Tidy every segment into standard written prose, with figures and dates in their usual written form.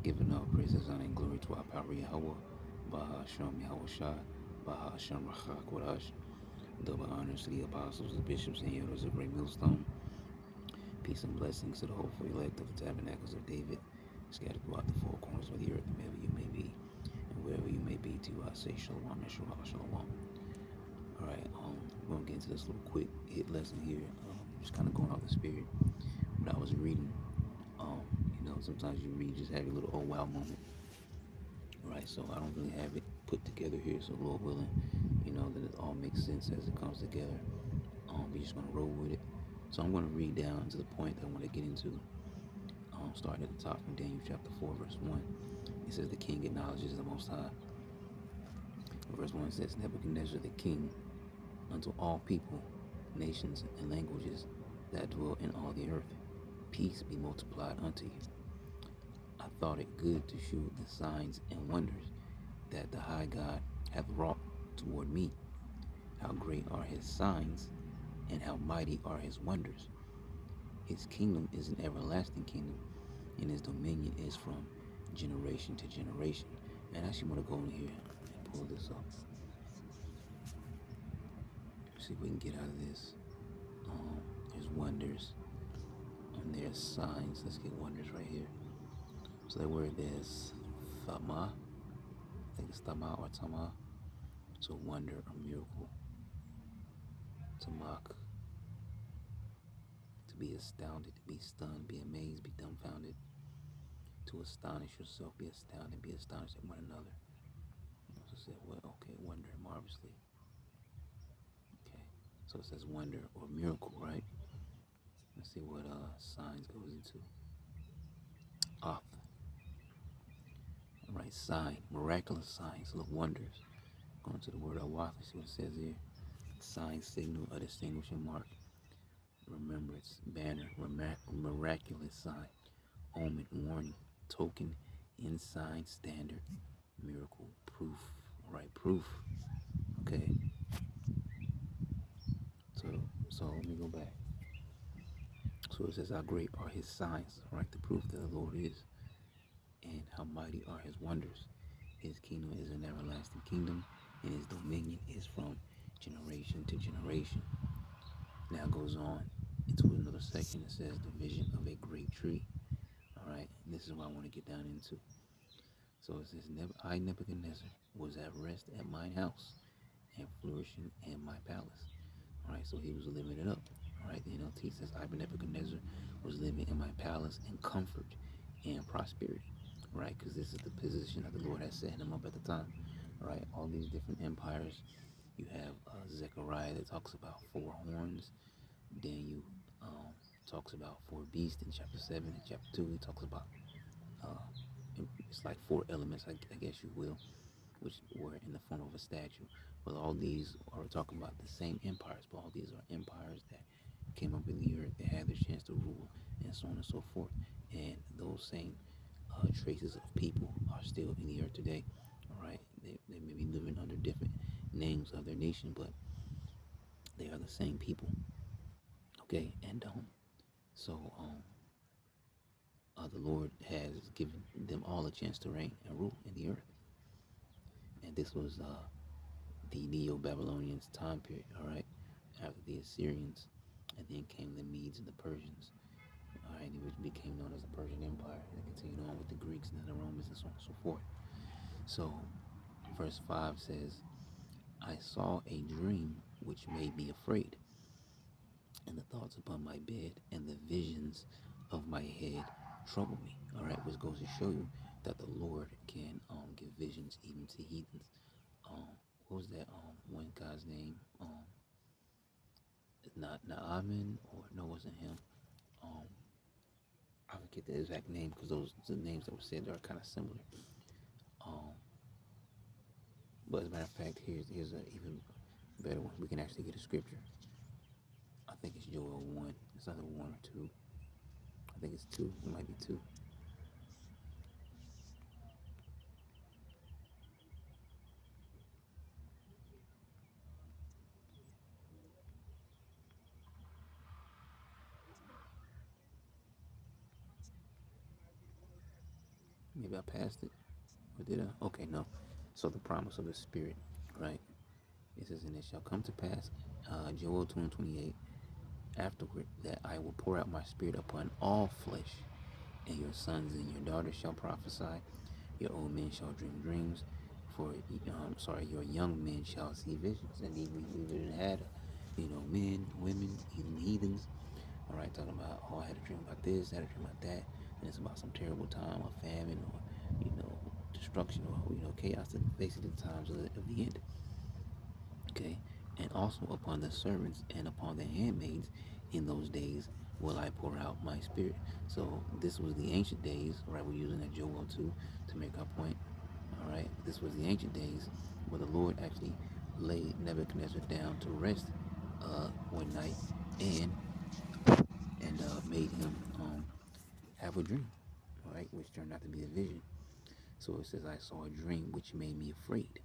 Giving all praises, honor, and glory to our power Yahweh, Baha Hashem Yahweh Shai, Baha Hashem Rachak Wadash. Double honors to the apostles, the bishops, and elders of Great Millstone. Peace and blessings to the hopeful elect of the tabernacles of David, scattered throughout the four corners of the earth, wherever you may be, and wherever you may be, to you I say Shalom and Shalom Shalom. Alright, we're gonna get into this little quick hit lesson here. Just kind of going off the spirit. But I was reading, sometimes you read, just have your little oh wow moment. Right, so I don't really have it put together here, so Lord willing, that it all makes sense as it comes together. We're just gonna roll with it. So I'm gonna read down to the point that I want to get into. Starting at the top from Daniel chapter 4, verse 1. It says the king acknowledges the Most High. Verse 1 says, Nebuchadnezzar the king, unto all people, nations, and languages that dwell in all the earth, peace be multiplied unto you. I thought it good to shew the signs and wonders that the high God hath wrought toward me. How great are his signs, and how mighty are his wonders. His kingdom is an everlasting kingdom, and his dominion is from generation to generation. And I actually want to go in here and pull this up. See if we can get out of this. There's wonders, and there's signs. Let's get wonders right here. So that word is Thama. I think it's Thama or Tama. So wonder or miracle. To mock. To be astounded, to be stunned, be amazed, be dumbfounded. To astonish yourself, be astounded, be astonished at one another. You also said, well, okay, wonder marvelously. Okay, so it says wonder or miracle, right? Let's see what signs goes into. Off. All right, sign, miraculous signs, look, wonders. Going to the word Awath, see what it says here. Sign, signal, a distinguishing mark. Remembrance, banner, miraculous sign, omen, warning, token, ensign, standard, miracle, proof. All right, proof. Okay. So let me go back. So it says, how great are his signs, right? The proof that the Lord is, and how mighty are his wonders. His kingdom is an everlasting kingdom, and his dominion is from generation to generation. Now it goes on into another section that says the vision of a great tree. All right, and this is what I want to get down into. So it says, I, Nebuchadnezzar, was at rest at mine house and flourishing in my palace. All right, so he was living it up. All right, the NLT says, I, Nebuchadnezzar, was living in my palace in comfort and prosperity. Right, because this is the position that the Lord has set him up at the time. All right, all these different empires. You have Zechariah that talks about four horns. Daniel talks about four beasts in chapter 7. In chapter 2, he talks about it's like four elements, I guess you will, which were in the form of a statue. But all these are talking about the same empires, but all these are empires that came up in the earth, that had their chance to rule, and so on and so forth. And those same traces of people are still in the earth today. All right, they may be living under different names of their nation, but they are the same people. Okay, and so the Lord has given them all a chance to reign and rule in the earth. And this was the Neo-Babylonians time period, all right, after the Assyrians, and then came the Medes and the Persians, all right, which became known as the Persian Empire, and they continued on with the Greeks and then the Romans and so on and so forth. So, verse 5 says, I saw a dream which made me afraid, and the thoughts upon my bed and the visions of my head trouble me. All right, which goes to show you that the Lord can give visions even to heathens. What was that one guy's name? Not Naaman, or no, it wasn't him. Um, I forget the exact name because those the names that were said are kind of similar. Um, but as a matter of fact, here's an even better one. We can actually get a scripture. I think it's Joel 1. It's either 1 or 2. I think it's 2. It might be 2. Maybe I passed it. Or did I? Okay, no. So the promise of the Spirit, right? It says, and it shall come to pass, Joel 2 and 28, afterward that I will pour out my spirit upon all flesh, and your sons and your daughters shall prophesy, your old men shall dream dreams, your young men shall see visions. Indeed, we've had, men, women, even heathens, all right, talking about, oh, I had a dream about this, I had a dream about that, and it's about some terrible time, or famine, or, destruction, or, chaos, and basically the times of the end. Okay, and also upon the servants and upon the handmaids in those days will I pour out my spirit. So this was the ancient days, right? We're using that Joel 2 to make our point. All right, this was the ancient days where the Lord actually laid Nebuchadnezzar down to rest one night and made him have a dream, all right, which turned out to be a vision. So it says, I saw a dream which made me afraid,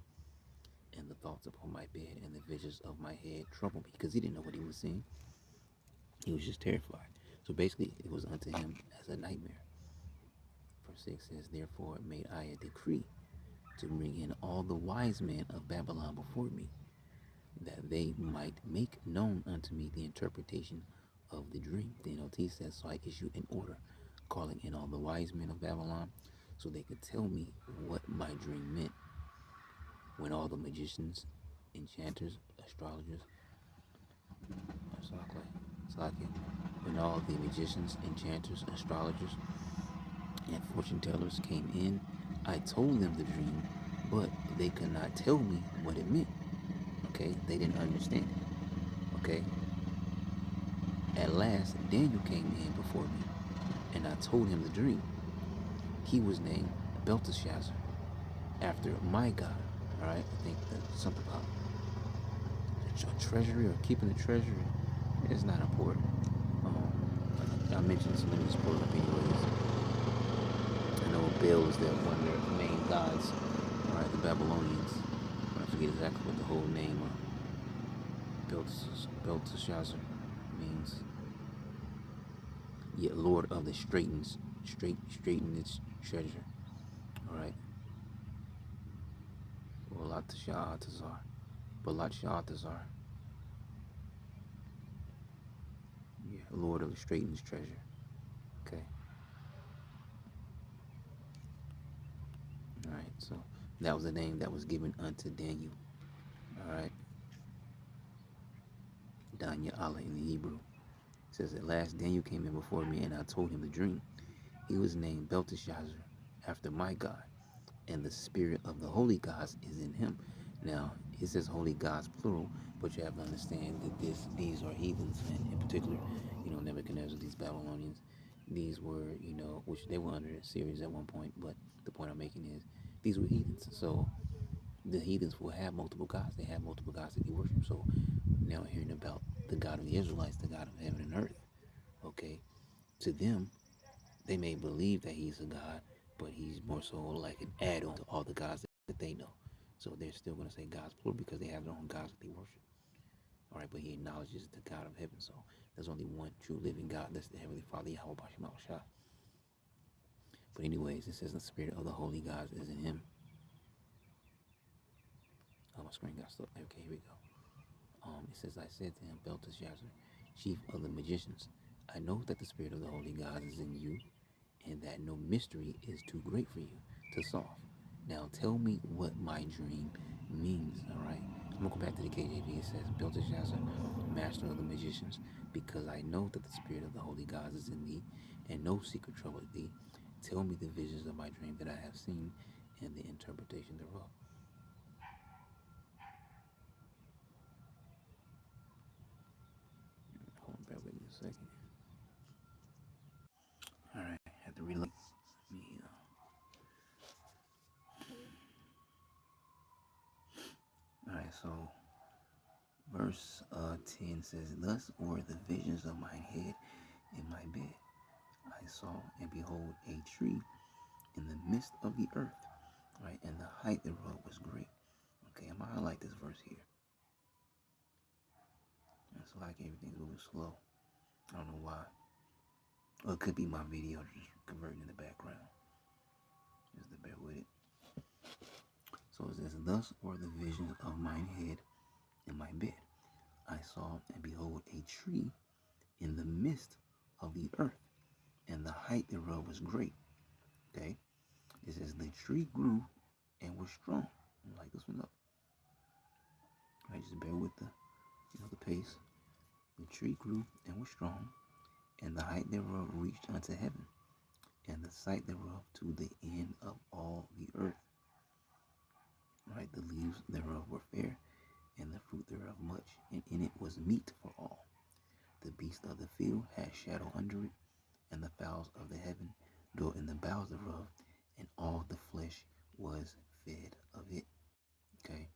and the thoughts upon my bed and the visions of my head troubled me, because he didn't know what he was seeing. He was just terrified. So basically, it was unto him as a nightmare. Verse 6 says, therefore made I a decree to bring in all the wise men of Babylon before me, that they might make known unto me the interpretation of the dream. The NLT says, so I issue an order calling in all the wise men of Babylon so they could tell me what my dream meant. When all the magicians, enchanters, astrologers, when all the magicians, enchanters, astrologers, and fortune tellers came in, I told them the dream, but they could not tell me what it meant. Okay, they didn't understand it. Okay, at last Daniel came in before me, and I told him the dream. He was named Belteshazzar, after my God. All right, I think that's something about a treasury or keeping the treasury. It's not important. I mentioned this, let me just pull it up anyways. I know Baal is their one of their main gods. All right, the Babylonians. I forget exactly what the whole name of Belteshazzar means. Yeah, Lord of the straighten its treasure. All right, Balatshazar. Yeah, Lord of the straightens treasure. Okay. All right. So that was the name that was given unto Daniel. All right. Danya Allah in the Hebrew. It says, at last Daniel came in before me, and I told him the dream. He was named Belteshazzar, after my God, and the spirit of the holy gods is in him. Now, it says holy gods plural, but you have to understand that these are heathens, and in particular, Nebuchadnezzar, these Babylonians, these were, which they were under Assyrians at one point, but the point I'm making is these were heathens. So the heathens will have multiple gods. They have multiple gods that they worship. So now hearing about the God of the Israelites, the God of heaven and earth, okay, to them, they may believe that he's a god, but he's more so like an add-on to all the gods that they know. So they're still going to say God's plural because they have their own gods that they worship. All right, but he acknowledges the God of heaven. So there's only one true living God. That's the Heavenly Father, Yahweh Bashim Shah. But anyways, it says the spirit of the holy gods is in him. Oh, my screen got stuck. Okay, here we go. It says, I said to him, Belteshazzar, chief of the magicians, I know that the spirit of the holy gods is in you, and that no mystery is too great for you to solve. Now tell me what my dream means, all right? I'm going to go back to the KJV. It says, Belteshazzar, master of the magicians, because I know that the spirit of the holy gods is in thee, and no secret troubleth thee. Tell me the visions of my dream that I have seen, and the interpretation thereof. Hold on, bear with me a second. All right, I have to reload. All right, so verse 10 says, thus were the visions of mine head in my bed. I saw, and behold, a tree in the midst of the earth, right, and the height thereof was great. Okay, I'm gonna highlight this verse here. It's like everything's moving slow. I don't know why. Or it could be my video just converting in the background. So it says, thus were the visions of mine head in my bed. I saw, and behold, a tree in the midst of the earth, and the height thereof was great. Okay? It says, the tree grew and was strong. Like this one up. Right, just bear with the pace. The tree grew and was strong, and the height thereof reached unto heaven, and the sight thereof to the end of all the earth. Right, the leaves thereof were fair, and the fruit thereof much, and in it was meat for all. The beast of the field had shadow under it, and the fowls of the heaven dwelt in the boughs thereof, and all the flesh was fed of it. Okay.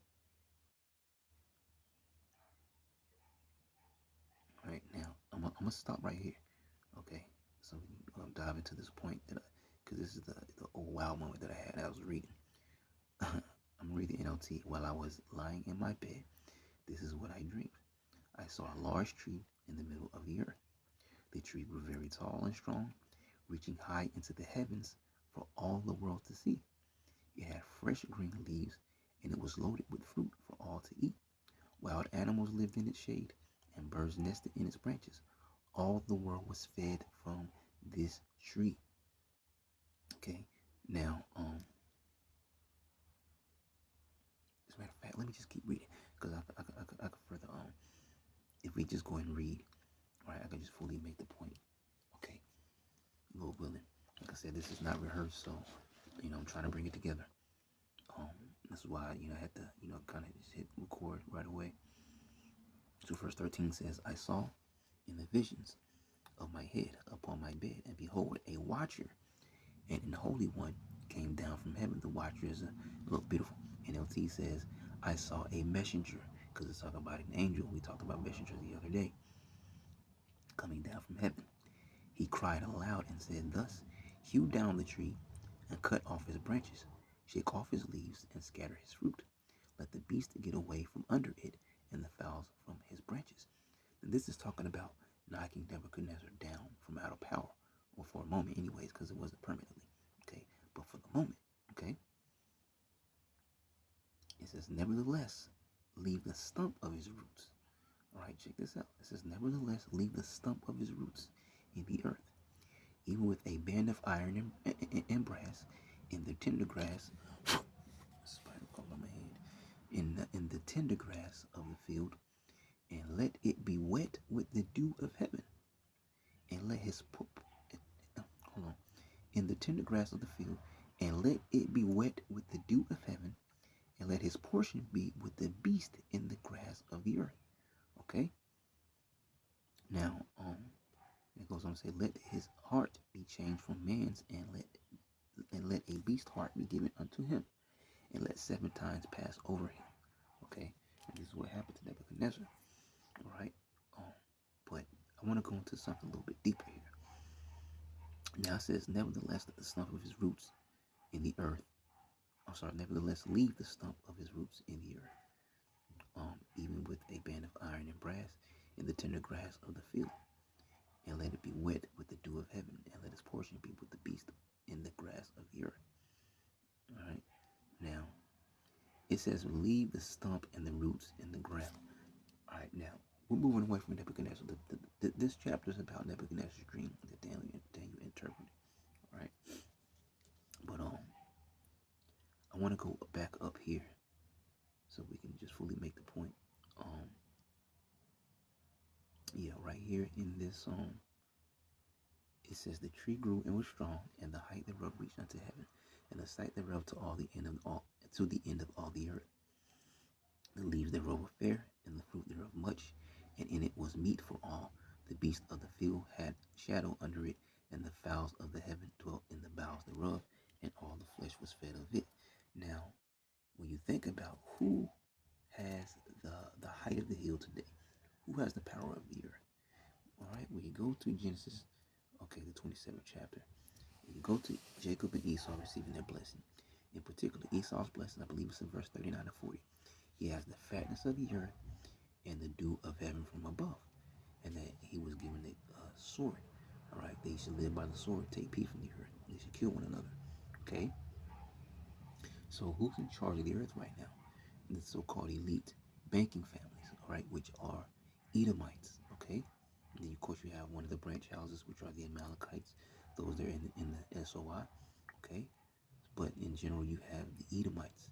All right, now I'm gonna stop right here. Okay, so we can dive into this point because this is the old wow moment that I had. I was reading. I'm reading NLT while I was lying in my bed. This is what I dreamed. I saw a large tree in the middle of the earth. The tree grew very tall and strong, reaching high into the heavens for all the world to see. It had fresh green leaves, and it was loaded with fruit for all to eat. Wild animals lived in its shade, and birds nested in its branches. All the world was fed from this tree. Okay, now, as a matter of fact, let me just keep reading because I could further, if we just go and read, all right, I can just fully make the point. Okay, Lord willing. Like I said, this is not rehearsed, so, I'm trying to bring it together. That's why, I had to, kind of just hit record right away. So verse 13 says, I saw in the visions of my head upon my bed, and behold, a watcher and an holy one came down from heaven. The watcher is a little beautiful. NLT says, I saw a messenger, because it's talking about an angel. We talked about messengers the other day, coming down from heaven. He cried aloud and said, thus, hew down the tree and cut off his branches, shake off his leaves and scatter his fruit. Let the beast get away from under it and the fowls from his branches. And this is talking about knocking Nebuchadnezzar down from out of power, or for a moment anyways, because it wasn't permanently. Okay, but for the moment, okay, it says, nevertheless, leave the stump of his roots. All right, check this out. It says, nevertheless, leave the stump of his roots in the earth, even with a band of iron and brass in the tender grass. Spider crawled on my head. In the tender grass of the field, and let it be wet with the dew of heaven, and let his hold on. In the tender grass of the field, and let it be wet with the dew of heaven, and let his portion be with the beast in the grass of the earth. Okay. Now, it goes on to say, let his heart be changed from man's, and let a beast heart be given unto him, and let 7 times pass over him. Okay, and this is what happened to Nebuchadnezzar. All right, but I want to go into something a little bit deeper here. Now it says, nevertheless, let the stump of his roots in the earth. Nevertheless, leave the stump of his roots in the earth, even with a band of iron and brass in the tender grass of the field, and let it be wet with the dew of heaven, and let his portion be with the beast in the grass of the earth. All right. Now, it says, leave the stump and the roots in the ground. All right. Now, we're moving away from Nebuchadnezzar. This chapter is about Nebuchadnezzar's dream that Daniel interpreted. All right. But I want to go back up here so we can just fully make the point. Yeah, right here in this it says the tree grew and was strong, and the height thereof reached unto heaven, and the sight thereof to the end of all the earth. The leaves thereof were fair, and the fruit thereof much, and in it was meat for all. The beast of the field had shadow under it, and the fowls of the heaven dwelt in the boughs thereof, and all the flesh was fed of it. Now, when you think about who has the height of the hill today, who has the power of the earth? All right, when you go to Genesis, okay, the 27th chapter, when you go to Jacob and Esau receiving their blessing, in particular, Esau's blessing, I believe it's in verse 39 to 40. He has the fatness of the earth and the dew of heaven from above, and that he was given a sword. All right, they should live by the sword, take peace from the earth. They should kill one another. Okay, So who's in charge of the earth right now? The so-called elite banking families, all right, which are Edomites, okay? And then of course you have one of the branch houses, which are the Amalekites, those that are in the SOI, okay? But in general, you have the Edomites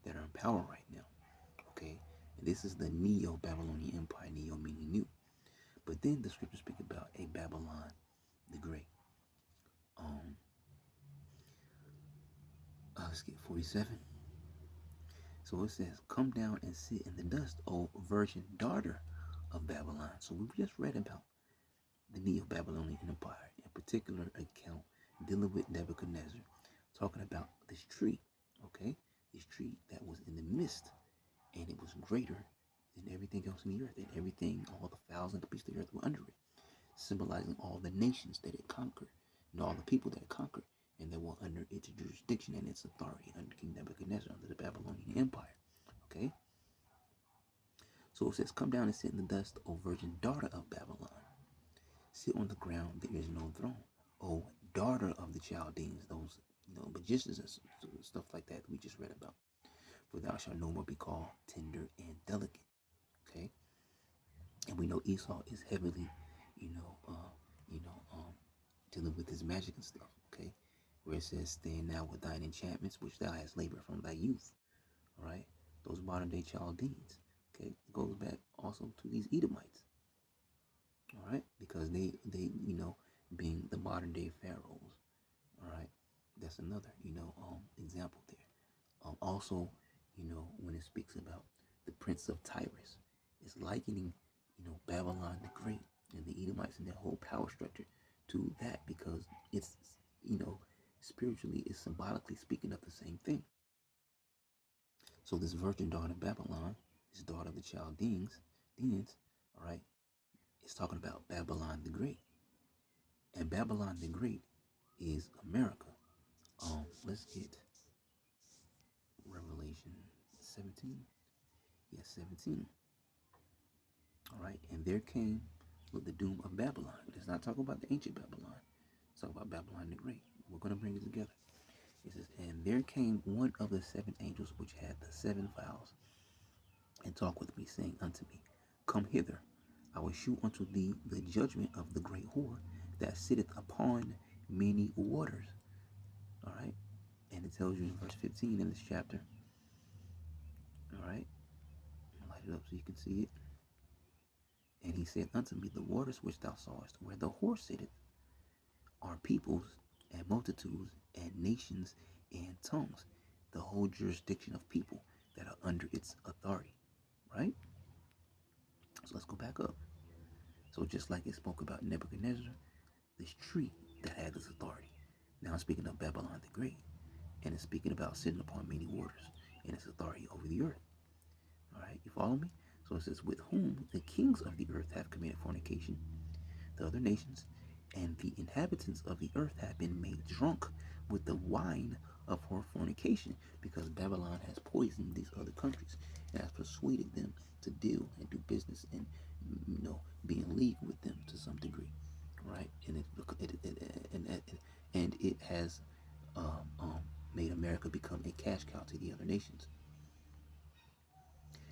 that are in power right now, okay? And this is the Neo-Babylonian Empire, Neo meaning new. But then the scriptures speak about a Babylon the Great. Um, let's get 47. So it says, "Come down and sit in the dust, O virgin daughter of Babylon." So we've just read about the Neo-Babylonian Empire, in particular account dealing with Nebuchadnezzar, talking about this tree, okay? This tree that was in the midst, and it was greater than everything else in the earth, and everything, all the fowls and the beasts of the earth were under it, symbolizing all the nations that it conquered, and all the people that it conquered, and that were under its jurisdiction and its authority under King Nebuchadnezzar, under the Babylonian Empire, okay? So it says, "Come down and sit in the dust, O virgin daughter of Babylon. Sit on the ground, there is no throne. O daughter of the Chaldeans," those magicians and stuff like that we just read about. "For thou shalt no more be called tender and delicate." Okay, and we know Esau is heavily, you know, uh, dealing with his magic and stuff. Okay, where it says, "Stand now with thine enchantments, which thou hast labored from thy youth." All right, those modern day Chaldeans. Okay, it goes back also to these Edomites. All right, because they being the modern day pharaohs. All right, that's another example there. Also, when it speaks about the prince of Tyrus, it's likening Babylon the Great and the Edomites and their whole power structure to that, because it's you know spiritually, it's symbolically speaking of the same thing. So this virgin daughter of Babylon, this daughter of the Chaldeans, all right, is talking about Babylon the Great. And Babylon the Great is America. Let's get Revelation 17. Yes, 17. All right, and there came with the doom of Babylon. Let's not talk about the ancient Babylon. Let's talk about Babylon the Great. We're going to bring it together. It says, "And there came one of the seven angels which had the seven vials, and talked with me, saying unto me, Come hither, I will shew unto thee the judgment of the great whore that sitteth upon many waters." All right, and it tells you in verse 15 in this chapter. All right, I'll light it up so you can see it. "And he said unto me, The waters which thou sawest, where the whore sitteth, are peoples and multitudes and nations and tongues," the whole jurisdiction of people that are under its authority, right? So let's go back up. So just like it spoke about Nebuchadnezzar, this tree that had this authority. Now I'm speaking of Babylon the Great, and it's speaking about sitting upon many waters and its authority over the earth. All right, you follow me? So it says, "With whom the kings of the earth have committed fornication, the other nations, and the inhabitants of the earth have been made drunk with the wine of her fornication," because Babylon has poisoned these other countries and has persuaded them to deal and do business and be in league with them to some degree, right? And it has um, um, made America become a cash cow to the other nations.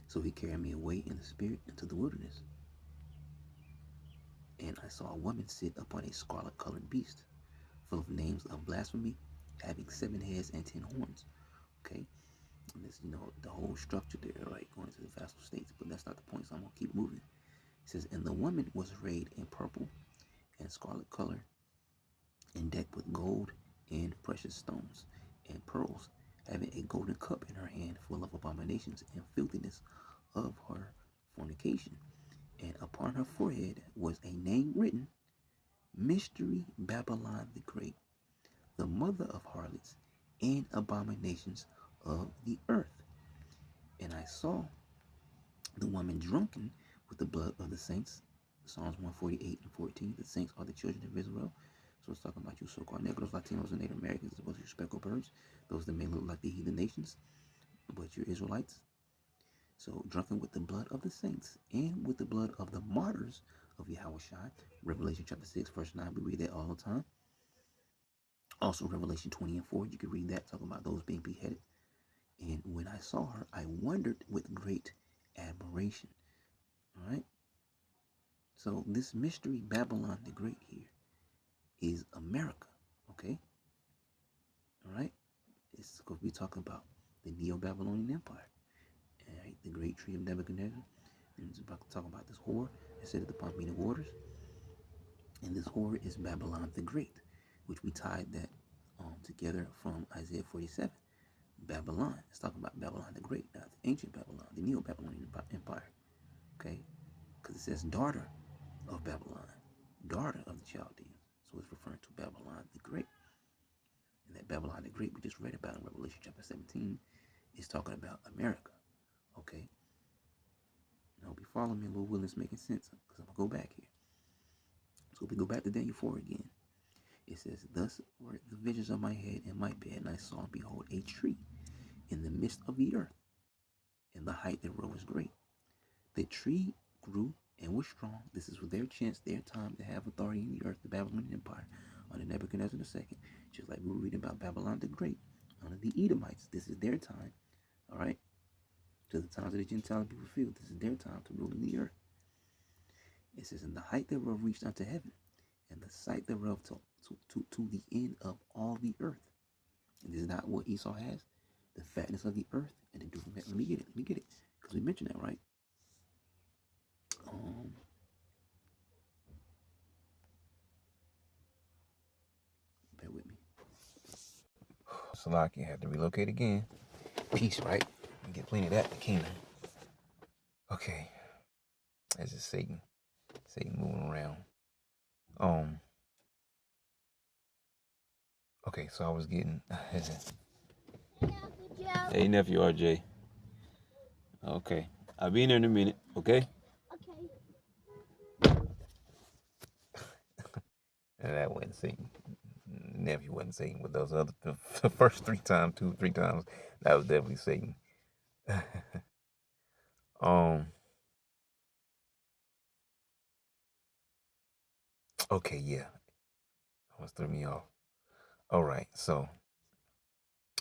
"So he carried me away in the spirit into the wilderness, and I saw a woman sit upon a scarlet colored beast, full of names of blasphemy, having 7 heads and 10 horns." Okay, and this, the whole structure there, right, going to the vassal states, but that's not the point, so I'm gonna keep moving. It says, "And the woman was arrayed in purple and scarlet color, and decked with gold and precious stones and pearls, having a golden cup in her hand, full of abominations and filthiness of her fornication. And upon her forehead was a name written, Mystery Babylon the Great, the mother of harlots and abominations of the earth. And I saw the woman drunken with the blood of the saints." Psalms 148:14. The saints are the children of Israel. So it's talking about you so-called Negroes, Latinos, and Native Americans, as well as your speckled birds, those that may look like the heathen nations, but you're Israelites. So drunken with the blood of the saints and with the blood of the martyrs of Yahushua. Revelation chapter 6, verse 9. We read that all the time. Also Revelation 20:4. You can read that, talking about those being beheaded. And when I saw her, I wondered with great admiration. All right. So this mystery Babylon the Great here is America. Okay. All right. It's going to be talking about the Neo-Babylonian Empire. All right. The great tree of Nebuchadnezzar. And it's about to talk about this whore that sitteth upon many waters. And this whore is Babylon the Great, which we tied that together from Isaiah 47. Babylon. It's talking about Babylon the Great, not the ancient Babylon, the Neo-Babylonian Empire. Okay? Because it says daughter of Babylon, daughter of the Chaldeans. So it's referring to Babylon the Great. And that Babylon the Great we just read about in Revelation chapter 17 is talking about America. Okay? Now, hope you follow me, Lord willing, it's making sense because I'm going to go back here. So if we go back to Daniel 4 again, it says, thus were the visions of my head and my bed, and I saw, and behold, a tree in the midst of the earth, and the height thereof was great. The tree grew and was strong. This is their chance, their time to have authority in the earth, the Babylonian Empire, under Nebuchadnezzar II. Just like we were reading about Babylon the Great, under the Edomites. This is their time, all right? To the times of the Gentiles be fulfilled. This is their time to rule in the earth. It says, and the height thereof reached unto heaven, and the sight thereof to the end of all the earth. And this is not what Esau has, the fatness of the earth and the dew from heaven. Let me get it, because we mentioned that, right? Bear with me. Salaki had to relocate again. Peace, right? You get plenty of that in the kingdom. Okay. That's just Satan. Satan moving around. Okay, so I was getting Hey nephew RJ. Okay. I'll be in there in a minute, okay? And that wasn't Satan. Nephew wasn't Satan, but those other the first 3 times, that was definitely Satan. Okay, yeah. Almost threw me off. All right, so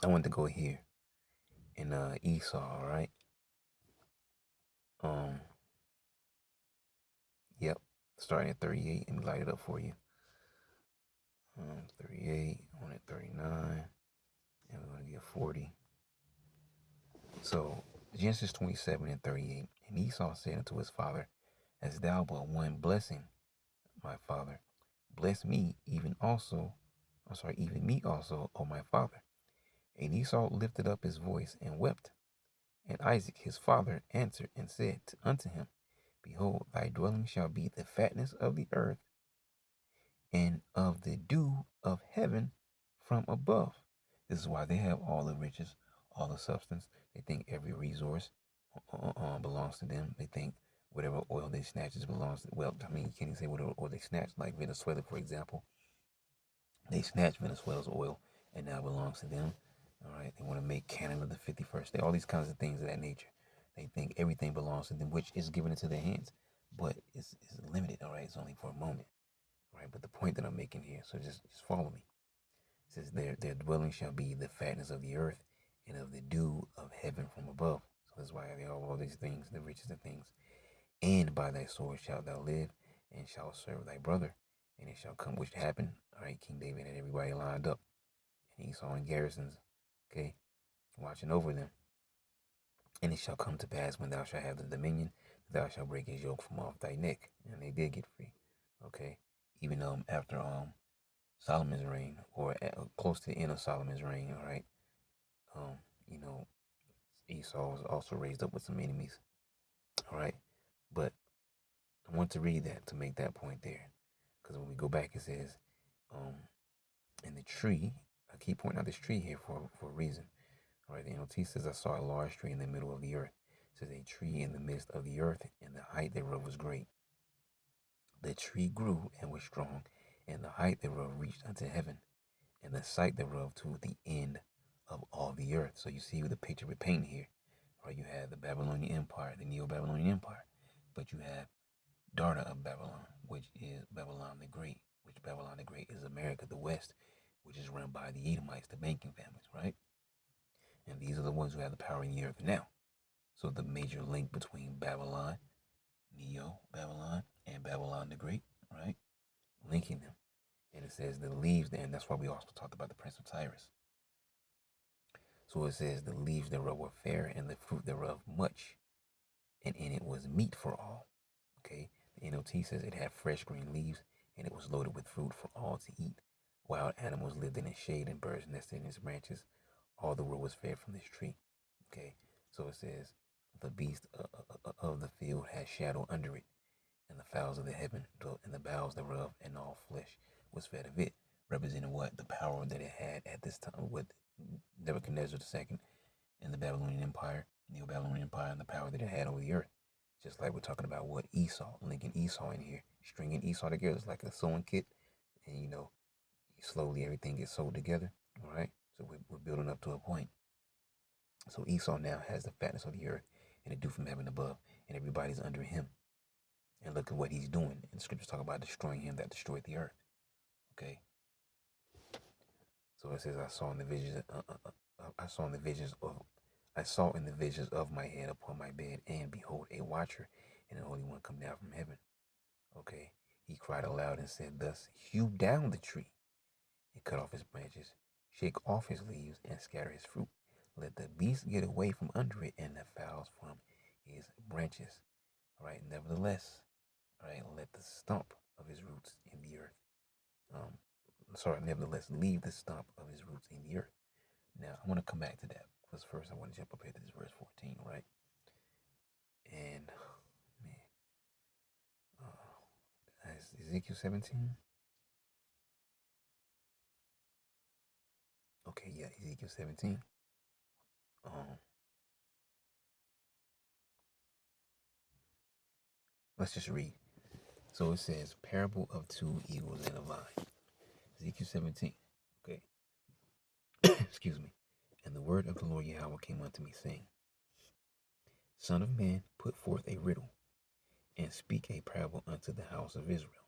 I want to go here in Esau, all right? Yep, starting at 38. Let me light it up for you. 38, on at 39, and we're going to get 40. So, Genesis 27 and 38. And Esau said unto his father, as thou but one blessing, my father, bless me even me also, O my father. And Esau lifted up his voice and wept. And Isaac his father answered and said unto him, behold, thy dwelling shall be the fatness of the earth, and of the dew of heaven from above. This is why they have all the riches, all the substance. They think every resource belongs to them. They think whatever oil they snatch belongs to, well, I mean, you can't even say whatever oil they snatch, like Venezuela, for example. They snatched Venezuela's oil and now it belongs to them. All right. They want to make Canada the 51st state, all these kinds of things of that nature. They think everything belongs to them, which is given into their hands, but it's limited. All right. It's only for a moment. All right. But the point that I'm making here, so just follow me. It says, their dwelling shall be the fatness of the earth and of the dew of heaven from above. So that's why they have all these things, the riches of things. And by thy sword shalt thou live, and shalt serve thy brother. And it shall come, which happened. All right, King David had everybody lined up, and Esau in garrisons, okay, watching over them. And it shall come to pass when thou shalt have the dominion, that thou shalt break his yoke from off thy neck. And they did get free, okay. Even after Solomon's reign, or close to the end of Solomon's reign, all right. You know, Esau was also raised up with some enemies, all right. But I want to read that to make that point there, because when we go back, it says, in the tree. I keep pointing out this tree here for a reason. All right, the NLT says, I saw a large tree in the middle of the earth. It says, a tree in the midst of the earth, and the height thereof was great. The tree grew and was strong, and the height thereof reached unto heaven, and the sight thereof to the end of all the earth. So you see the picture we're painting here. Right, you have the Babylonian Empire, the Neo-Babylonian Empire, but you have daughter of Babylon, which is Babylon the Great, which Babylon the Great is America, the West, which is run by the Edomites, the banking families, right? And these are the ones who have the power in the earth now. So the major link between Babylon, Neo Babylon, and Babylon the Great, right? Linking them. And it says the leaves there, and that's why we also talked about the Prince of Tyrus. So it says the leaves thereof were fair, and the fruit thereof much, and in it was meat for all. Okay, the NOT says it had fresh green leaves, and it was loaded with fruit for all to eat. Wild animals lived in its shade, and birds nested in its branches. All the world was fed from this tree. Okay, so it says the beast of the field had shadow under it, and the fowls of the heaven dwelt in the boughs thereof, and all flesh was fed of it, representing what? The power that it had at this time with Nebuchadnezzar II and the Babylonian Empire, Neo-Babylonian Empire, and the power that it had over the earth. Just like we're talking about what Esau, linking Esau in here, stringing Esau together. It's like a sewing kit, and slowly everything gets sewed together. All right, so we're building up to a point. So Esau now has the fatness of the earth and the dew from heaven above, and everybody's under him. And look at what he's doing. And the scriptures talk about destroying him that destroyed the earth. Okay. So it says, I saw in the visions. I saw in the visions of. I saw in the visions of my head upon my bed, and behold, a watcher and the Holy One come down from heaven. Okay. He cried aloud and said, "Thus hew down the tree, and cut off his branches, shake off his leaves, and scatter his fruit. Let the beast get away from under it, and the fowls from his branches. All right. Nevertheless, all right, let the stump of his roots in the earth. Nevertheless, leave the stump of his roots in the earth." Now, I want to come back to that because first I want to jump up here to this verse 14, right? And, man, Ezekiel 17. Okay, yeah, Ezekiel 17. Um, let's just read. So it says, "Parable of two eagles and a vine." Ezekiel 17. Okay. Excuse me. "And the word of the Lord Yahweh came unto me, saying, Son of man, put forth a riddle, and speak a parable unto the house of Israel,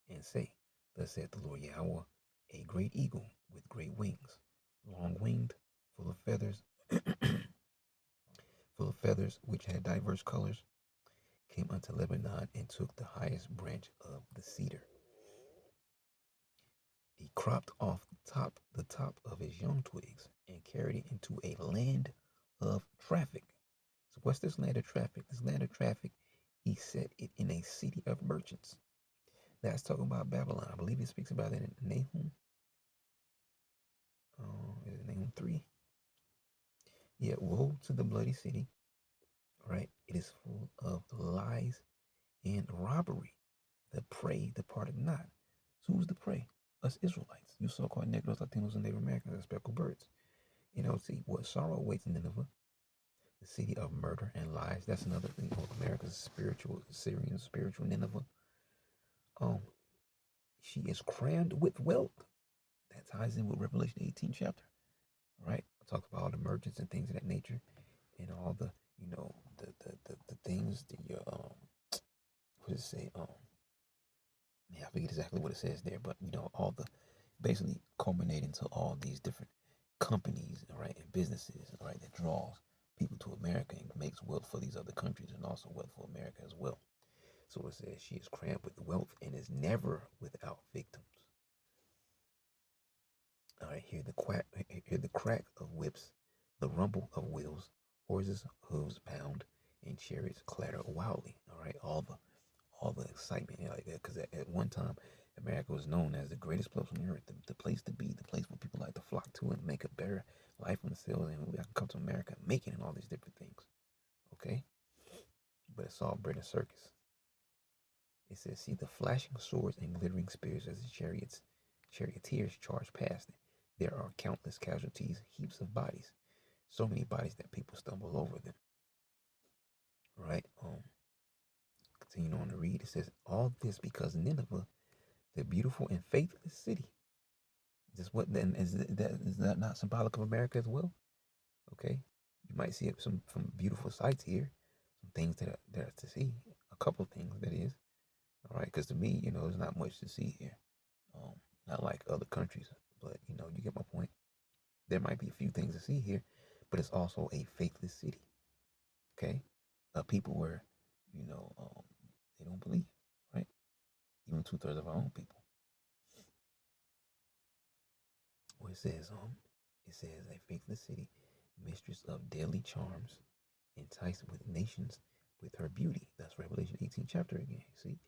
and say, Thus saith the Lord Yahweh, a great eagle with great wings, long winged, full of feathers, which had diverse colors, came unto Lebanon, and took the highest branch of the cedar. He cropped off the top of his young twigs, and carried it into a land of traffic." So what's this land of traffic? This land of traffic, he set it in a city of merchants. That's talking about Babylon. I believe he speaks about it in Nahum. Is it Nahum 3? Yeah, woe to the bloody city, right? It is full of lies and robbery. The prey departed not. So who's the prey? Us Israelites. You so-called Negroes, Latinos, and Native Americans are speckled birds. See, what sorrow awaits Nineveh, the city of murder and lies. That's another thing. America's spiritual, Syrian spiritual Nineveh. Um, she is crammed with wealth. That ties in with Revelation 18 chapter, right? I talked about all the merchants and things of that nature, and all the, the things that you what does it say? Yeah, I forget exactly what it says there, but all the basically culminating to all these different companies, right, and businesses, right, that draws people to America and makes wealth for these other countries and also wealth for America as well. So it says she is crammed with wealth and is never without victims. All right, hear the crack of whips, the rumble of wheels, horses' hooves pound, and chariots clatter wildly. All right, all the excitement, like that, because at one time, America was known as the greatest place on earth, the place to be, the place where people like to flock to and make a better life for themselves, and we can come to America and make it and all these different things. Okay, but it's all bread and circus. It says, "See the flashing swords and glittering spears as the charioteers charge past. There are countless casualties, heaps of bodies, so many bodies that people stumble over them." Right? Continuing on to read, it says, "All this because Nineveh, the beautiful and faithless city." Just what then is that not symbolic of America as well? Okay, you might see some beautiful sights here, some things that are there to see. A couple of things that is, all right. Because to me, there's not much to see here. Not like other countries, but you get my point. There might be a few things to see here, but it's also a faithless city. Okay, people where you know they don't believe, right? Even 2/3 of our own people. Where it says a faithless city, mistress of deadly charms, enticed with nations with her beauty. That's Revelation 18 chapter again. See,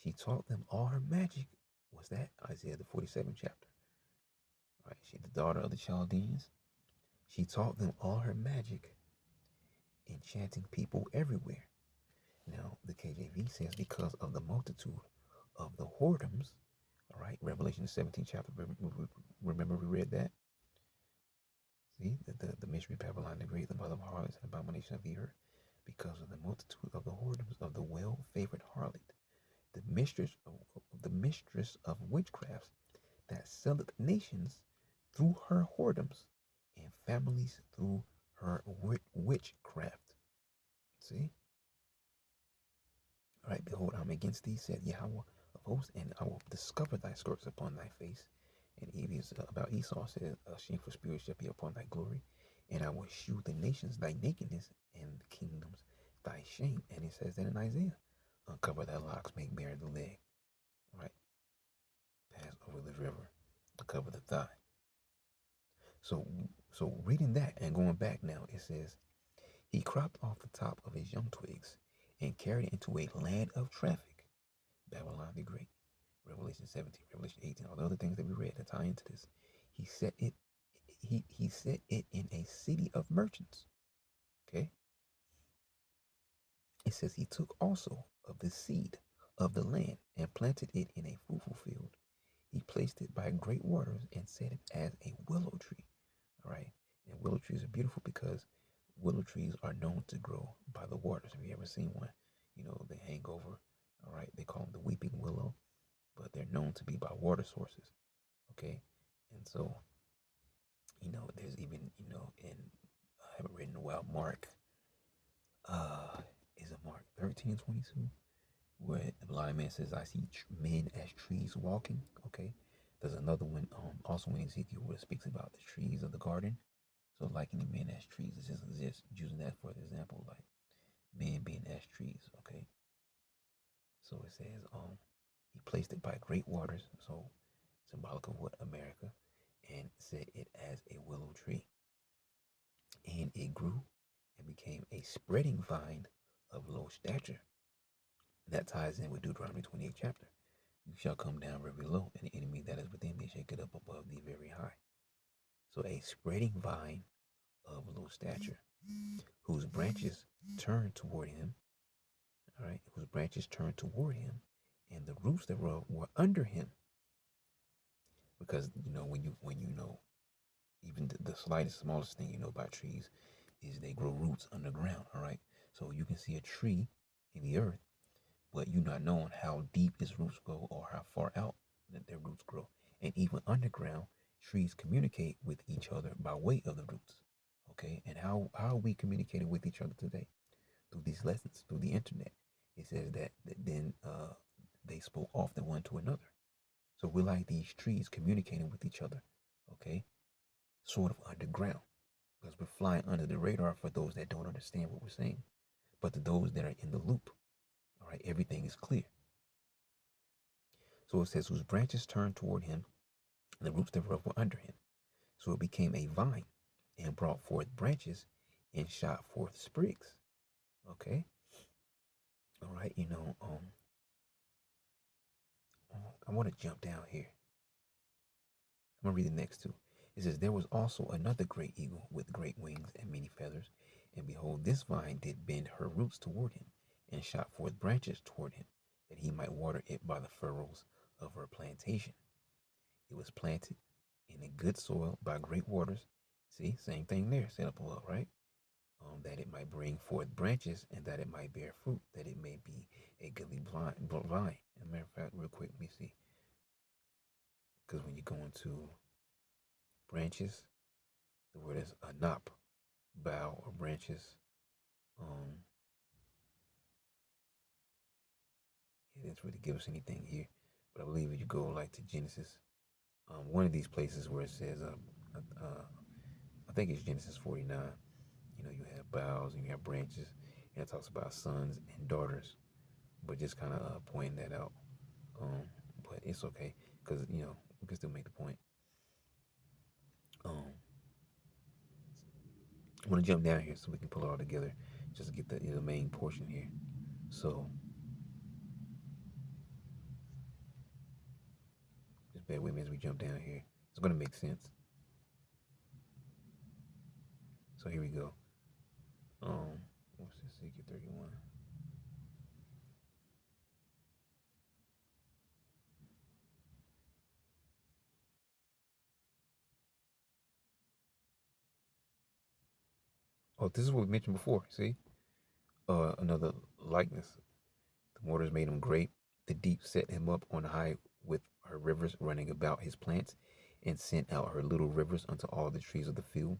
she taught them all her magic. What's that? Isaiah the 47th chapter. Right, she the daughter of the Chaldeans. She taught them all her magic, enchanting people everywhere. Now, the KJV says, because of the multitude of the whoredoms, all right, Revelation 17 chapter, remember we read that? See, the mystery Babylon the Great, the mother of harlots and abomination of the earth, because of the multitude of the whoredoms of the well-favored harlot, the mistress of witchcrafts, that selleth nations through her whoredoms, and families through her witchcraft. See? All right, behold, I'm against thee, said Yahweh of hosts, and I will discover thy skirts upon thy face. And it is about Esau said, a shameful spirit shall be upon thy glory, and I will shew the nations thy nakedness, and the kingdoms thy shame. And it says that in Isaiah, uncover thy locks, make bare the leg. All right, pass over the river, uncover the thigh. So, so reading that and going back now, it says, he cropped off the top of his young twigs and carried it into a land of traffic, Babylon the Great. Revelation 17, Revelation 18, all the other things that we read that tie into this. He set it he set it in a city of merchants. Okay. It says he took also of the seed of the land and planted it in a fruitful field. He placed it by great waters and set it as a willow tree. All right. And willow trees are beautiful because willow trees are known to grow by the waters. Have you ever seen one? You know, they hang over. All right. They call them the weeping willow, but they're known to be by water sources. Okay. And so, you know, there's even, you know, in, I haven't read in a while, Mark, is it Mark 13:22? Where the blind man says, I see men as trees walking. Okay. There's another one, also in Ezekiel, where it speaks about the trees of the garden. So likening men as trees, it's just using that for example, like men being as trees. Okay. So it says, he placed it by great waters, so symbolic of what America, and set it as a willow tree. And it grew and became a spreading vine of low stature. That ties in with Deuteronomy 28 chapter. You shall come down very low, and the enemy that is within thee shall get up above thee very high. So a spreading vine of low stature, whose branches turn toward him, all right, whose branches turn toward him, and the roots thereof were under him. Because you know when you know even the slightest smallest thing you know about trees is they grow roots underground. All right, so you can see a tree in the earth, but you not knowing how deep its roots go or how far out that their roots grow. And even underground, trees communicate with each other by way of the roots. Okay, and how are we communicating with each other today? Through these lessons, through the internet. It says that then they spoke often one to another. So we're like these trees communicating with each other. Okay, sort of underground because we're flying under the radar for those that don't understand what we're saying. But to those that are in the loop, all right, everything is clear. So it says, whose branches turned toward him, and the roots thereof were under him. So it became a vine and brought forth branches and shot forth sprigs. Okay. All right. I want to jump down here. I'm going to read the next two. It says, there was also another great eagle with great wings and many feathers. And behold, this vine did bend her roots toward him and shot forth branches toward him, that he might water it by the furrows of her plantation. It was planted in a good soil by great waters. See, same thing there, set up above, right? That it might bring forth branches and that it might bear fruit, that it may be a goodly vine. As a matter of fact, real quick, let me see. Because when you go into branches, the word is anop, bough or branches. It didn't really give us anything here, but I believe if you go like to Genesis, one of these places where it says, I think it's Genesis 49. You have boughs and you have branches, and it talks about sons and daughters. But just kind of pointing that out. Um, but it's okay because we can still make the point. Um, I want to jump down here so we can pull it all together, just to get the main portion here. So just bear with me as we jump down here. It's gonna make sense. So here we go. What's this? Ezekiel 31. Oh, this is what we mentioned before. See, another likeness. The waters made him great. The deep set him up on high with her rivers running about his plants, and sent out her little rivers unto all the trees of the field.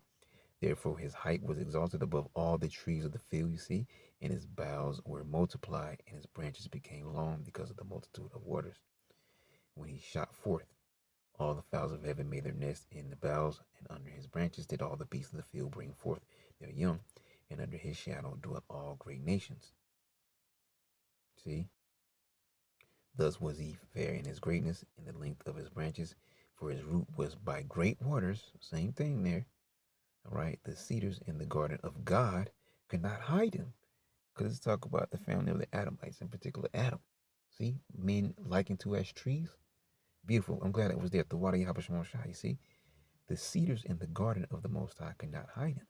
Therefore his height was exalted above all the trees of the field, you see, and his boughs were multiplied, and his branches became long because of the multitude of waters. When he shot forth, all the fowls of heaven made their nest in the boughs, and under his branches did all the beasts of the field bring forth their young, and under his shadow dwelt all great nations. See, thus was he fair in his greatness, in the length of his branches, for his root was by great waters. Same thing there. All right, the cedars in the garden of God could not hide him, because it's talk about the family of the Adamites, in particular Adam. See, men likened to as trees. Beautiful. I'm glad it was there. The water Yahabashah. You see, the cedars in the garden of the Most High could not hide him.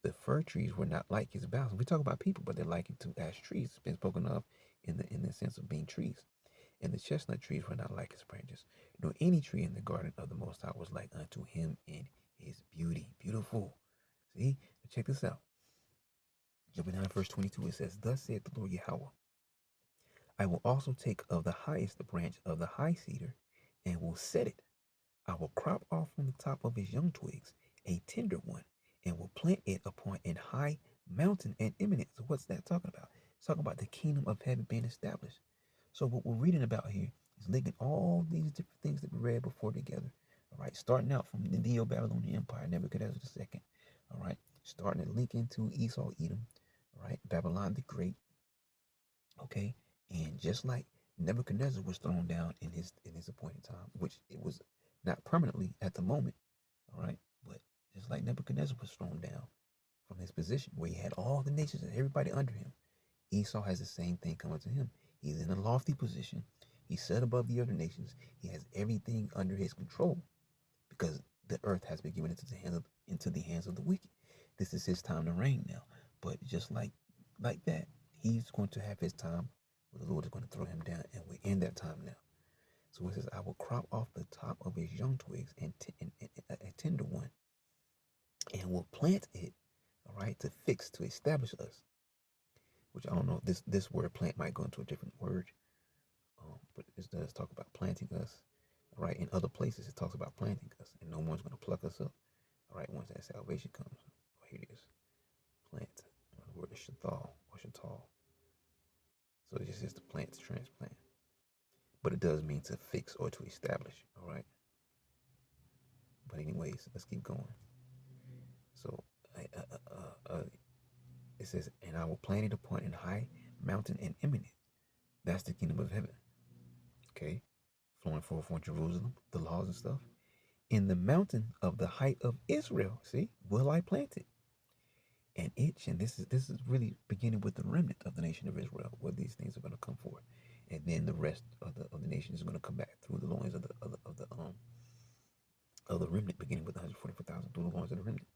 The fir trees were not like his boughs. We talk about people, but they're likened to as trees. It's been spoken of in the sense of being trees. And the chestnut trees were not like his branches. Nor any tree in the garden of the Most High was like unto him in his beauty. Beautiful. See, check this out. Jumping down to verse 22, it says, Thus saith the Lord Yahweh, I will also take of the highest branch of the high cedar, and will set it. I will crop off from the top of his young twigs a tender one, and will plant it upon an high mountain and eminent. So what's that talking about? It's talking about the kingdom of heaven being established. So what we're reading about here is linking all these different things that we read before together. All right, starting out from the Neo-Babylonian Empire, Nebuchadnezzar II. All right, starting to link into Esau, Edom. All right, Babylon the Great. Okay, and just like Nebuchadnezzar was thrown down in his appointed time, which it was not permanently at the moment. All right, but just like Nebuchadnezzar was thrown down from his position where he had all the nations and everybody under him, Esau has the same thing coming to him. He's in a lofty position. He's set above the other nations. He has everything under his control because the earth has been given into the hands of the wicked. This is his time to reign now. But just like that, he's going to have his time where the Lord is going to throw him down, and we're in that time now. So it says, I will crop off the top of his young twigs and a tender one, and will plant it, all right, to fix, to establish us. Which I don't know, this word plant might go into a different word, but it does talk about planting us. All right, in other places it talks about planting us, and no one's going to pluck us up. All right, once that salvation comes. Oh, here it is. Plant. The word is shathal or shatal. So it just says to plant, to transplant. But it does mean to fix or to establish. All right. But anyways, let's keep going. So it says, and I will plant it upon an high mountain and eminent. That's the kingdom of heaven. Okay. Flowing forth from Jerusalem, the laws and stuff. In the mountain of the height of Israel, see, will I plant it? And this is really beginning with the remnant of the nation of Israel, where these things are going to come forth, and then the rest of the nation is going to come back through the loins of the remnant, beginning with 144,000 through the loins of the remnant.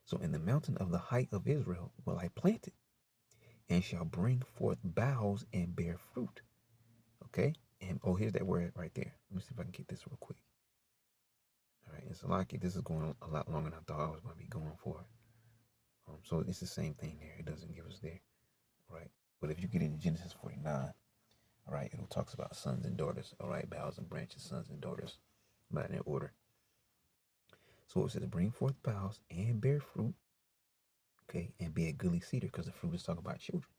So in the mountain of the height of Israel will I plant it, and shall bring forth boughs and bear fruit. Okay, and oh, here's that word right there. Let me see if I can get this real quick. All right, it's like this is going a lot longer than I thought I was going to be going for. So it's the same thing there. It doesn't give us there, right? But if you get into Genesis 49, all right, it talks about sons and daughters, all right, boughs and branches, sons and daughters, not in order. So it says, bring forth boughs and bear fruit, okay, and be a goodly cedar, because the fruit is talking about children.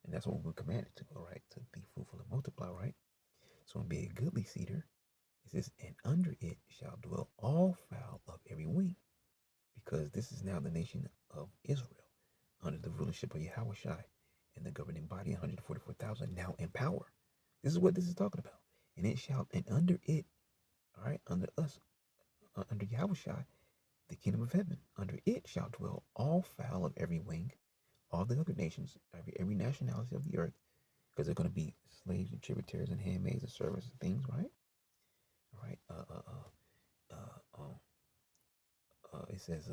And that's what we're commanded to, all right, to be fruitful and multiply, right? So be a goodly cedar. It says, and under it shall dwell all fowl of every wing, because this is now the nation of Israel. under the rulership of Yahushai, and the governing body 144,000 now in power. This is what this is talking about. And it shall, and under it, all right, under us, under Yahushai, the kingdom of heaven, under it shall dwell all fowl of every wing, all the other nations, every nationality of the earth, because they're going to be slaves and tributaries and handmaids and servants and things, right? All right. It says,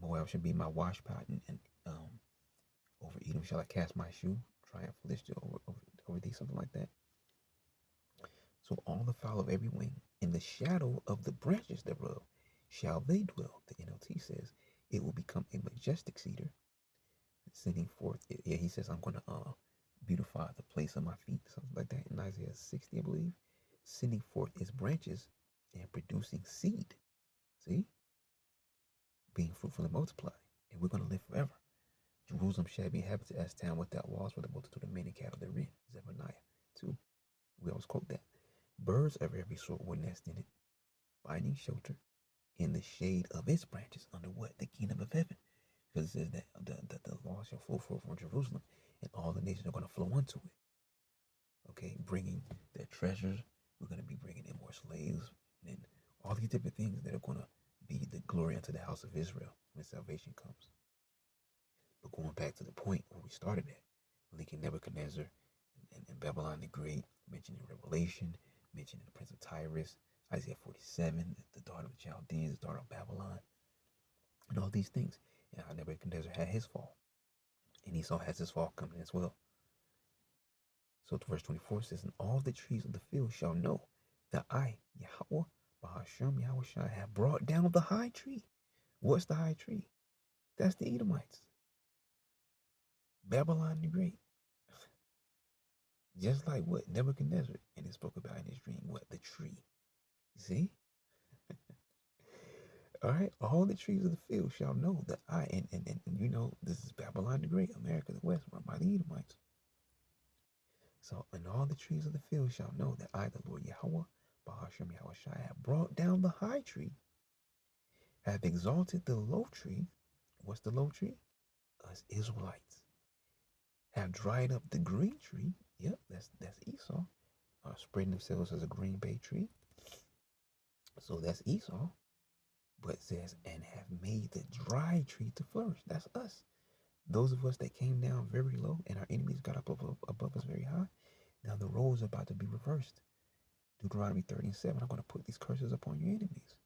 Moab shall be my wash pot, and over Edom shall I cast my shoe, triumph Philistia over thee, something like that. So all the fowl of every wing, in the shadow of the branches thereof, shall they dwell. The NLT says it will become a majestic cedar, sending forth. Yeah, he says I'm going to beautify the place of my feet, something like that in Isaiah 60, I believe, sending forth its branches and producing seed. See, being fruitful and multiply, and we're going to live forever. Jerusalem shall be inhabited as town without walls, with a multitude of men and cattle therein. Zephaniah 2. We always quote that. Birds of every sort will nest in it, finding shelter in the shade of its branches under what? The kingdom of heaven. Because it says that the law shall flow forth from Jerusalem, and all the nations are going to flow unto it. Okay, bringing their treasures. We're going to be bringing in more slaves and all these different things that are going to be the glory unto the house of Israel when salvation comes. But going back to the point where we started at, linking Nebuchadnezzar and Babylon the Great, mentioned in Revelation, mentioned in the Prince of Tyrus, Isaiah 47, the daughter of the Chaldeans, the daughter of Babylon, and all these things. And how Nebuchadnezzar had his fall, and Esau has his fall coming as well. So verse 24 says, and all the trees of the field shall know that I, Yahweh, Bahashem Yahushai, have brought down the high tree. What's the high tree? That's the Edomites. Babylon the Great. Just like what Nebuchadnezzar, and he spoke about in his dream, what? The tree. See? All right, all the trees of the field shall know that I, and you know, this is Babylon the Great, America the West, run by the Edomites. So, and all the trees of the field shall know that I, the Lord Yahweh, Bahashem Yahushai, have brought down the high tree, have exalted the low tree. What's the low tree? Us Israelites. Have dried up the green tree. Yep, that's Esau. Spreading themselves as a green bay tree. So that's Esau. But it says, and have made the dry tree to flourish. That's us. Those of us that came down very low and our enemies got up above us very high. Now the roles are about to be reversed. Deuteronomy 30:7. I'm going to put these curses upon your enemies.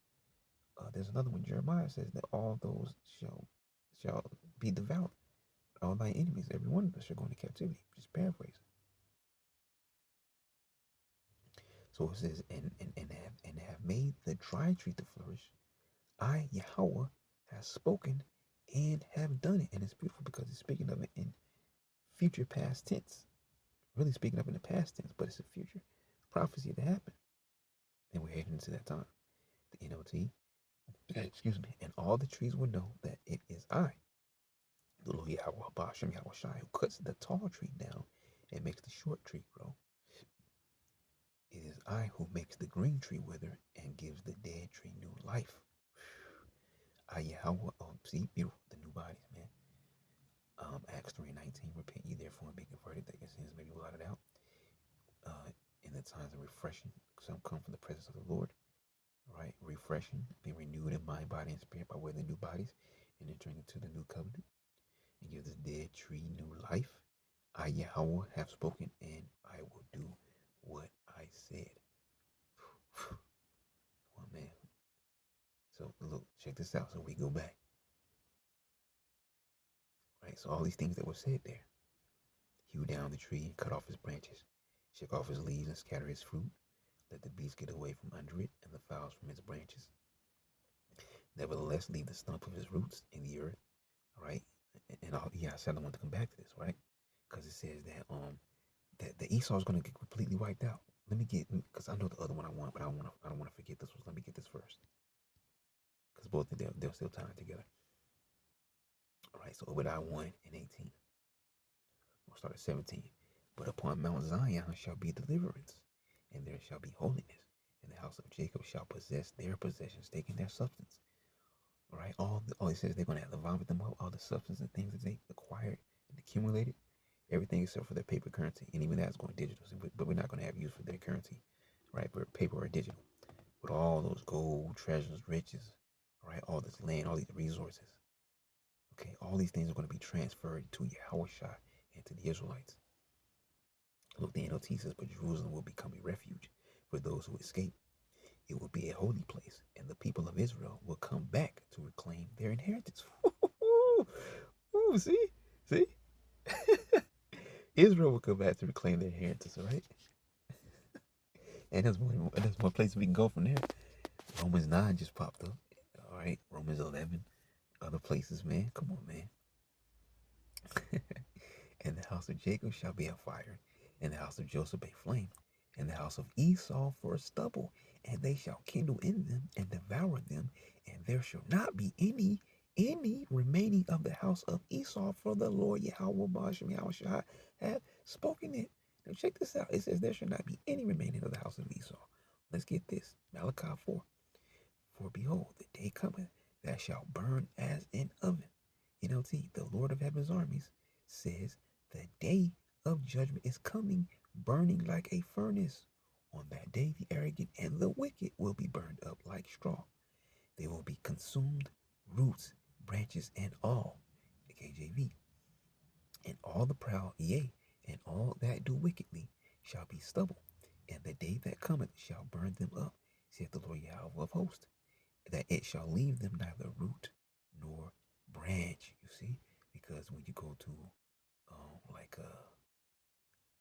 There's another one. Jeremiah says that all those shall be devoured. All thy enemies, every one of us, shall go into captivity. Just paraphrase. So it says, and have made the dry tree to flourish. I, Yahweh, have spoken and have done it. And it's beautiful because it's speaking of it in future past tense. Really speaking of it in the past tense, but it's a future prophecy that happened. And we're heading into that time. The NLT, excuse me, and all the trees will know that it is I, the Lord Yahweh, Bashem Yahushai, who cuts the tall tree down and makes the short tree grow. It is I who makes the green tree wither and gives the dead tree new life. I, Yahweh, see, beautiful, the new bodies, man. Acts 3:19, repent ye therefore and be converted, that your sins may be blotted out. In the times of refreshing, some come from the presence of the Lord. Right, refreshing, being renewed in mind, body, and spirit by way of the new bodies, and entering into the new covenant, and give this dead tree new life. I, Yahweh, have spoken, and I will do what I said. Oh man. So look, check this out. So we go back. Right, so all these things that were said there. Hew down the tree and cut off his branches, shake off his leaves and scatter his fruit. Let the beasts get away from under it, and the fowls from its branches. Nevertheless, leave the stump of his roots in the earth. All right, and I said I want to come back to this, right? Because it says that the Esau is going to get completely wiped out. Let me get, because I know the other one I want, but I don't want to forget this one. Let me get this first, because both of them they're still tied together. All right, so Obadiah 1:18. We'll start at 17. But upon Mount Zion shall be deliverance, and there shall be holiness, and the house of Jacob shall possess their possessions, taking their substance. All right, all it says they're going to have to vomit them up. All the substance and things that they acquired and accumulated, everything except for their paper currency, and even that's going digital. But we're not going to have use for their currency, right? But paper or digital. With all those gold, treasures, riches, all right, all this land, all these resources, okay, all these things are going to be transferred to Yahushua and to the Israelites. Look, the NLT says, but Jerusalem will become a refuge for those who escape. It will be a holy place, and the people of Israel will come back to reclaim their inheritance. Ooh, see, Israel will come back to reclaim their inheritance, all right? And there's one place we can go from there. Romans 9 just popped up, all right? Romans 11, other places, man. Come on, man. And the house of Jacob shall be a fire, and the house of Joseph a flame, and the house of Esau for stubble, and they shall kindle in them and devour them, and there shall not be any remaining of the house of Esau, for the Lord Yahweh Bashem Yahushua hath spoken it. Now check this out. It says there shall not be any remaining of the house of Esau. Let's get this. Malachi 4. For behold, the day cometh that shall burn as an oven. NLT, the Lord of heaven's armies, says the day of judgment is coming, burning like a furnace. On that day, the arrogant and the wicked will be burned up like straw. They will be consumed, roots, branches, and all. The KJV. And all the proud, yea, and all that do wickedly shall be stubble. And the day that cometh shall burn them up, saith the Lord Yahweh of hosts, that it shall leave them neither root nor branch. You see, because when you go to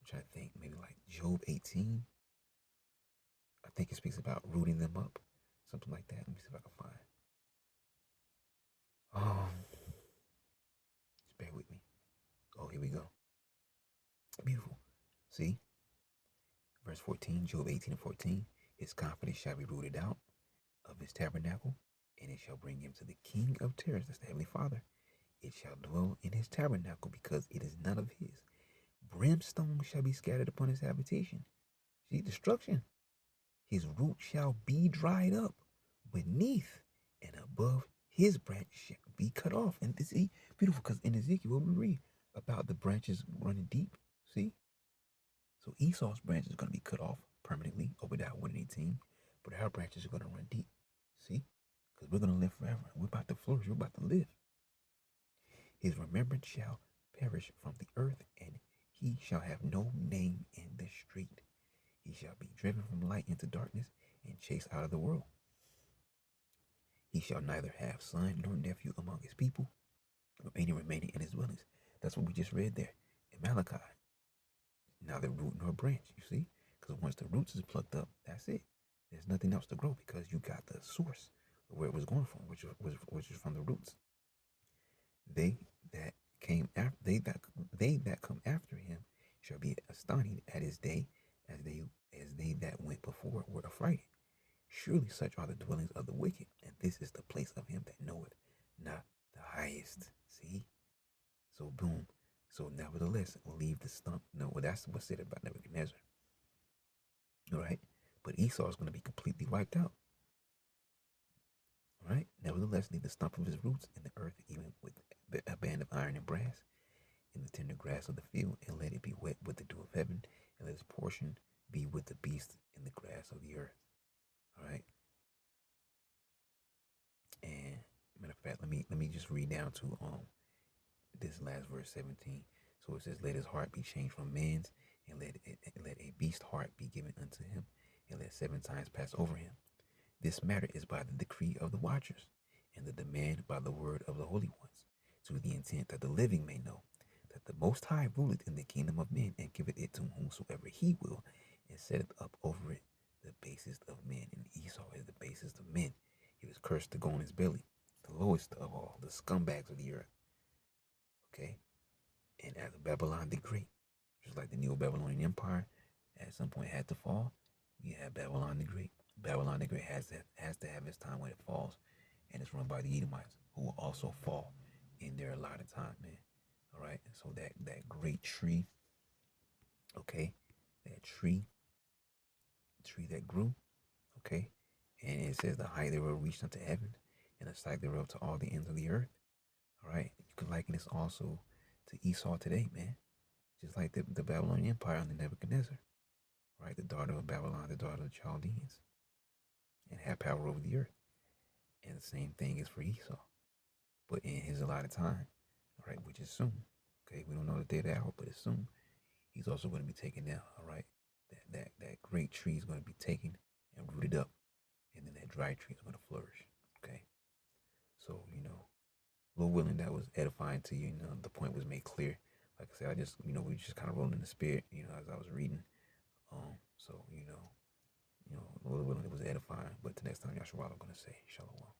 I'm trying to think, maybe like Job 18, I think it speaks about rooting them up, something like that. Let me see if I can find. Just bear with me. Oh, here we go. Beautiful. See, verse 14, Job 18 and 14. His confidence shall be rooted out of his tabernacle, and it shall bring him to the King of terrors. That's the Heavenly Father. It shall dwell in his tabernacle, because it is none of his. Brimstone shall be scattered upon his habitation. See, destruction. His root shall be dried up beneath, and above his branch shall be cut off. And this is beautiful, because in Ezekiel we read about the branches running deep. See? So Esau's branch is going to be cut off permanently, Obadiah 1:18, but our branches are going to run deep. See? Because we're going to live forever. We're about to flourish. We're about to live. His remembrance shall perish from the earth, and he shall have no name in the street. He shall be driven from light into darkness and chased out of the world. He shall neither have son nor nephew among his people, nor any remaining in his dwellings. That's what we just read there in Malachi. Neither root nor branch, you see? Because once the roots is plucked up, that's it. There's nothing else to grow, because you got the source of where it was going from, which is from the roots. They that came after they that come after him shall be astonished at his day, as they that went before were affrighted. Surely such are the dwellings of the wicked, and this is the place of him that knoweth not the highest. See? So boom. So nevertheless, leave the stump. No, well, that's what's said about Nebuchadnezzar. All right? But Esau is going to be completely wiped out. All right? Nevertheless, leave the stump of his roots in the earth, even with a band of iron and brass, in the tender grass of the field, and let it be wet with the dew of heaven, and let its portion be with the beasts in the grass of the earth. All right? And matter of fact, let me just read down to this last verse 17. So it says, let his heart be changed from man's, and let a beast heart be given unto him, and let 7 times pass over him. This matter is by the decree of the watchers, and the demand by the word of the holy ones, to the intent that the living may know that the Most High ruleth in the kingdom of men, and giveth it to whomsoever he will, and setteth up over it the basest of men. And Esau is the basest of men. He was cursed to go on his belly, the lowest of all, the scumbags of the earth. Okay? And as Babylon the Great, just like the Neo-Babylonian Empire at some point had to fall, we have Babylon the Great. Babylon the Great has to have its time when it falls, and it's run by the Edomites, who will also fall in their allotted time, man. All right, and so that great tree, okay, that tree that grew, okay, and it says the height thereof reached unto heaven, and the sight thereof to all the ends of the earth. All right, you can liken this also to Esau today, man. Just like the Babylonian Empire under Nebuchadnezzar, right? The daughter of Babylon, the daughter of the Chaldeans, and had power over the earth. And the same thing is for Esau, but in his allotted time, all right, which is soon. Okay, we don't know the day of the hour, but it's soon. He's also going to be taken down, all right? That great tree is going to be taken and rooted up, and then that dry tree is going to flourish. Okay, so Lord willing, that was edifying to you. The point was made clear. Like I said, I just we just kind of rolling in the spirit, as I was reading. So Lord willing, it was edifying. But the next time, Yahshua, I'm gonna say Shalom.